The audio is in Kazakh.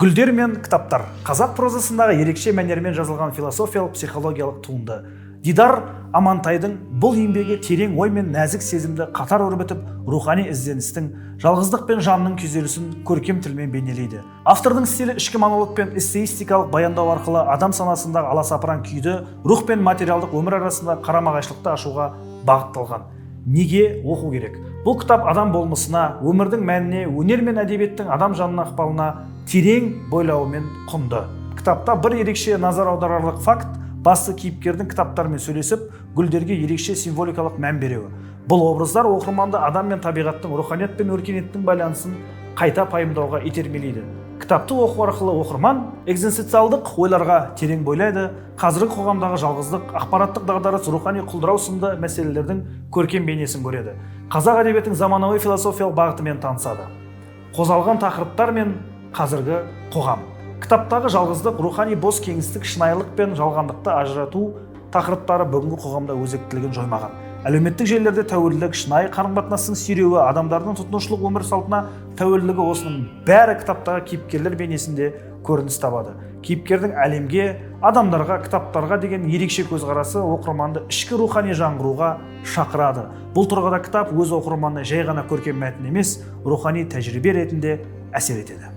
Гүлдер мен кітаптар. Қазақ прозасындағы ерекше мәнермен жазылған философиялық психологиялық туынды. Дидар Амантайдың бұл еңбегі терең ой мен нәзік сезімді қатар өрбітіп, рухани ізденістің, жалғыздық пен жанның күйзелісін көркем тілмен бейнелейді. Автордың стилі ішкі монолог пен эссеистикалық баяндау арқылы адам санасындағы аласапыран күйді, рух пен материалдық өмір арасында қарама-қайшылықты ашуға бағытталған. Неге оқу керек? Бұл кітап адам болмысына, өмірдің мәніне, өнер мен әдебиеттің адам жанына ықпалына терең бойлауымен құнды. Кітапта бір ерекше назар аударарлық факт басты кейіпкердің кітаптармен сөйлесіп, гүлдерге ерекше символикалық мән беруі. Бұл образдар оқырманды адам мен табиғаттың, руханият пен өркениеттің байланысын қайта пайымдауға итермелейді. Кітапты оқу арқылы оқырман экзистенциалдық ойларға терең бойлайды, қазіргі қоғамдағы жалғыздық, ақпараттық дағдарыс, рухани құлдырау сынды мәселелердің көркем бейнесін көреді. Қазақ әдебиетінің заманауи философиялық бағытымен танысады. Қозғалған тақырыптар мен қазіргі қоғам. Кітаптағы жалғыздық, рухани бос кеңістік, шынайылық пен жалғандықты ажырату тақырыптары бүгінгі қоғамда өзектілігін жоймаған. Әлеуметтік желілерде тәуелділік, шынайы қарым-қатынастың сүйреуі, адамдардың тұтынушылық өмір салтына тәуелділігі, осының бәрі кітаптағы кейіпкерлер бейнесінде көрініс табады. Кейіпкердің әлемге, адамдарға, кітаптарға деген ерекше көзқарасы оқырманды ішкі рухани жаңғыруға шақырады. Бұл тұрғыда кітап өз оқырманына жай ғана көркем мәтін емес, рухани тәжірибе ретінде әсер етеді.